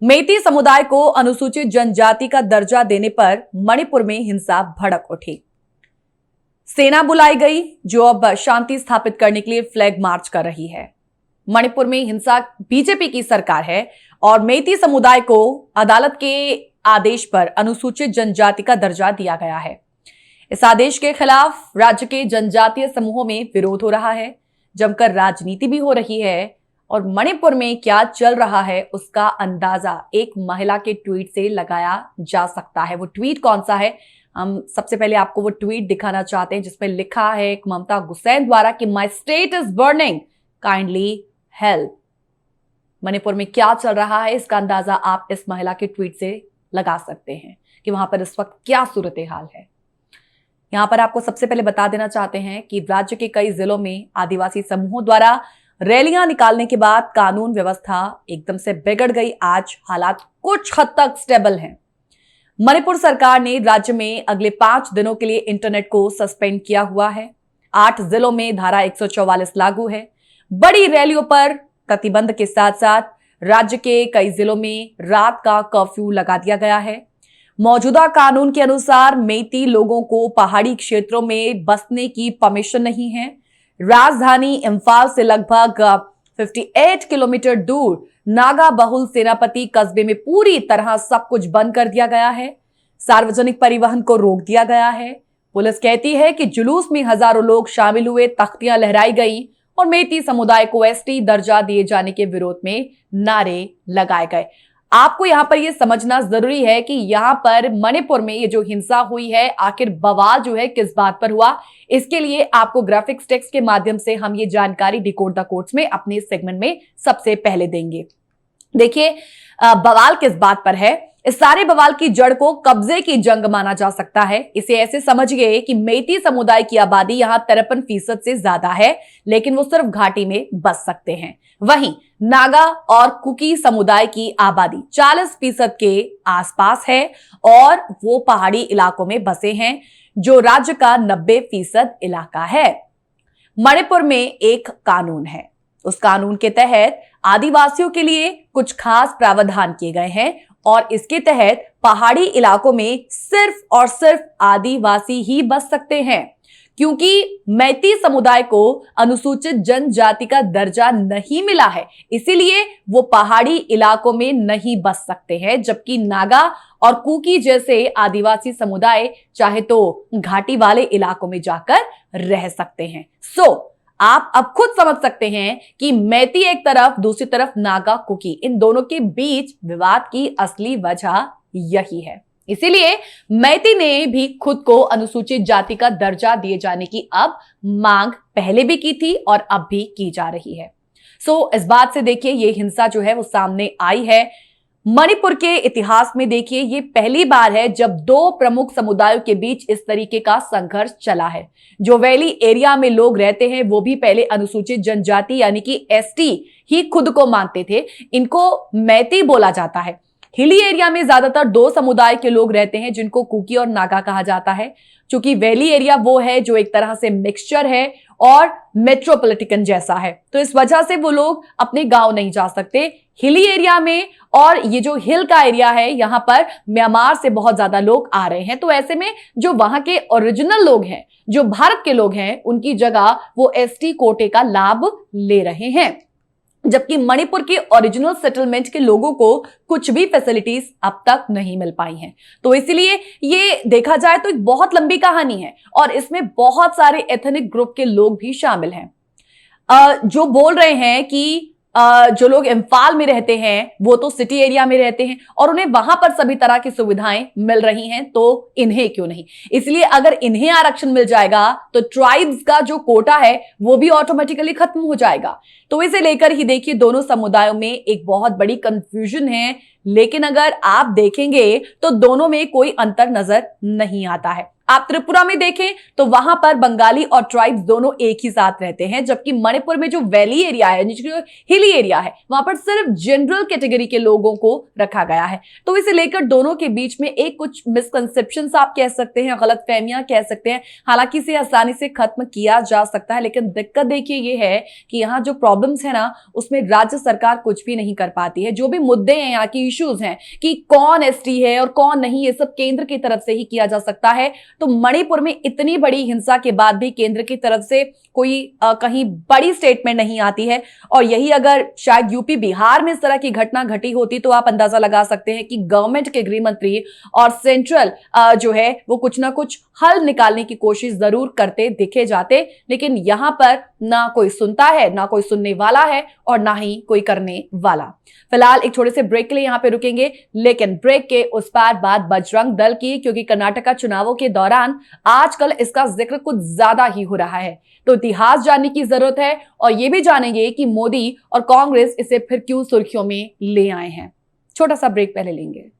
मेती समुदाय को अनुसूचित जनजाति का दर्जा देने पर मणिपुर में हिंसा भड़क उठी। सेना बुलाई गई जो अब शांति स्थापित करने के लिए फ्लैग मार्च कर रही है। मणिपुर में हिंसा बीजेपी की सरकार है और मेती समुदाय को अदालत के आदेश पर अनुसूचित जनजाति का दर्जा दिया गया है। इस आदेश के खिलाफ राज्य के जनजातीय समूहों में विरोध हो रहा है, जमकर राजनीति भी हो रही है और मणिपुर में क्या चल रहा है उसका अंदाजा एक महिला के ट्वीट से लगाया जा सकता है। वो ट्वीट कौन सा है, हम सबसे पहले आपको वो ट्वीट दिखाना चाहते हैं जिसमें लिखा है एक ममता गुसैन द्वारा कि my state is burning, kindly help. Manipur में क्या चल रहा है इसका अंदाजा आप इस महिला के ट्वीट से लगा सकते हैं कि वहां पर इस वक्त क्या सूरत हाल है। यहां पर आपको सबसे पहले बता देना चाहते हैं कि राज्य के कई जिलों में आदिवासी समूहों द्वारा रैलियां निकालने के बाद कानून व्यवस्था एकदम से बिगड़ गई। आज हालात कुछ हद तक स्टेबल हैं। मणिपुर सरकार ने राज्य में अगले 5 दिनों के लिए इंटरनेट को सस्पेंड किया हुआ है। 8 जिलों में धारा 144 लागू है। बड़ी रैलियों पर प्रतिबंध के साथ साथ राज्य के कई जिलों में रात का कर्फ्यू लगा दिया गया है। मौजूदा कानून के अनुसार मेती लोगों को पहाड़ी क्षेत्रों में बसने की परमिशन नहीं है। राजधानी इंफाल से लगभग 58 किलोमीटर दूर नागा बहुल सेनापति कस्बे में पूरी तरह सब कुछ बंद कर दिया गया है। सार्वजनिक परिवहन को रोक दिया गया है। पुलिस कहती है कि जुलूस में हजारों लोग शामिल हुए, तख्तियां लहराई गई और मेती समुदाय को एसटी दर्जा दिए जाने के विरोध में नारे लगाए गए। आपको यहां पर यह समझना जरूरी है कि यहां पर मणिपुर में ये जो हिंसा हुई है, आखिर बवाल जो है किस बात पर हुआ, इसके लिए आपको ग्राफिक्स टेक्स्ट के माध्यम से हम ये जानकारी डिकोड द कोड्स में अपने सेगमेंट में सबसे पहले देंगे। देखिए बवाल किस बात पर है। इस सारे बवाल की जड़ को कब्जे की जंग माना जा सकता है। इसे ऐसे समझिए कि मेती समुदाय की आबादी यहां 53% से ज्यादा है, लेकिन वो सिर्फ घाटी में बस सकते हैं। वहीं नागा और कुकी समुदाय की आबादी 40% के आसपास है और वो पहाड़ी इलाकों में बसे हैं, जो राज्य का 90% इलाका है। मणिपुर में एक कानून है, उस कानून के तहत आदिवासियों के लिए कुछ खास प्रावधान किए गए हैं और इसके तहत पहाड़ी इलाकों में सिर्फ और सिर्फ आदिवासी ही बस सकते हैं। क्योंकि मैती समुदाय को अनुसूचित जनजाति का दर्जा नहीं मिला है, इसीलिए वो पहाड़ी इलाकों में नहीं बस सकते हैं, जबकि नागा और कुकी जैसे आदिवासी समुदाय चाहे तो घाटी वाले इलाकों में जाकर रह सकते हैं। आप अब खुद समझ सकते हैं कि मैती एक तरफ, दूसरी तरफ नागा कुकी, इन दोनों के बीच विवाद की असली वजह यही है। इसीलिए मैती ने भी खुद को अनुसूचित जाति का दर्जा दिए जाने की अब मांग पहले भी की थी और अब भी की जा रही है। इस बात से देखिए ये हिंसा जो है वो सामने आई है। मणिपुर के इतिहास में देखिए ये पहली बार है जब 2 प्रमुख समुदायों के बीच इस तरीके का संघर्ष चला है। जो वैली एरिया में लोग रहते हैं वो भी पहले अनुसूचित जनजाति यानी कि एसटी ही खुद को मानते थे, इनको मैती बोला जाता है। हिली एरिया में ज्यादातर 2 समुदाय के लोग रहते हैं जिनको कुकी और नागा कहा जाता है। क्योंकि वैली एरिया वो है जो एक तरह से मिक्सचर है और मेट्रोपॉलिटन जैसा है, तो इस वजह से वो लोग अपने गांव नहीं जा सकते हिली एरिया में। और ये जो हिल का एरिया है यहां पर म्यांमार से बहुत ज्यादा लोग आ रहे हैं, तो ऐसे में जो वहां के ओरिजिनल लोग हैं, जो भारत के लोग हैं, उनकी जगह वो एसटी कोटे का लाभ ले रहे हैं। जबकि मणिपुर के ओरिजिनल सेटलमेंट के लोगों को कुछ भी फैसिलिटीज अब तक नहीं मिल पाई हैं। तो इसलिए ये देखा जाए तो एक बहुत लंबी कहानी है और इसमें बहुत सारे एथनिक ग्रुप के लोग भी शामिल हैं। जो बोल रहे हैं कि जो लोग इम्फाल में रहते हैं वो तो सिटी एरिया में रहते हैं और उन्हें वहां पर सभी तरह की सुविधाएं मिल रही हैं, तो इन्हें क्यों नहीं। इसलिए अगर इन्हें आरक्षण मिल जाएगा तो ट्राइब्स का जो कोटा है वो भी ऑटोमेटिकली खत्म हो जाएगा। तो इसे लेकर ही देखिए दोनों समुदायों में एक बहुत बड़ी कंफ्यूजन है, लेकिन अगर आप देखेंगे तो दोनों में कोई अंतर नजर नहीं आता है। आप त्रिपुरा में देखें तो वहां पर बंगाली और ट्राइब्स दोनों एक ही साथ रहते हैं, जबकि मणिपुर में जो वैली एरिया है, जो हिली एरिया है, वहां पर सिर्फ जनरल कैटेगरी के लोगों को रखा गया है। तो इसे लेकर दोनों के बीच में एक कुछ मिसकंसेप्शंस आप कह सकते हैं, गलतफहमियां कह सकते हैं। हालांकि इसे आसानी से खत्म किया जा सकता है, लेकिन दिक्कत देखिए ये है कि यहाँ जो प्रॉब्लम्स है ना, उसमें राज्य सरकार कुछ भी नहीं कर पाती है। जो भी मुद्दे हैं, यहाँ की इश्यूज हैं कि कौन एसटी है और कौन नहीं, ये सब केंद्र की तरफ से ही किया जा सकता है। तो मणिपुर में इतनी बड़ी हिंसा के बाद भी केंद्र की तरफ से कोई कहीं बड़ी स्टेटमेंट नहीं आती है। और यही अगर शायद यूपी बिहार में इस तरह की घटना घटी होती तो आप अंदाजा लगा सकते हैं कि गवर्नमेंट के गृह मंत्री और सेंट्रल जो है वो कुछ ना कुछ हल निकालने की कोशिश जरूर करते दिखे जाते। लेकिन यहां पर ना कोई सुनता है, ना कोई सुनने वाला है और ना ही कोई करने वाला। फिलहाल एक छोटे से ब्रेक के लिए यहां पे रुकेंगे, लेकिन ब्रेक के उस पार बात बजरंग दल की, क्योंकि कर्नाटका चुनावों के दौरान आजकल इसका जिक्र कुछ ज्यादा ही हो रहा है। तो इतिहास जानने की जरूरत है और यह भी जानेंगे कि मोदी और कांग्रेस इसे फिर क्यों सुर्खियों में ले आए हैं। छोटा सा ब्रेक पहले लेंगे।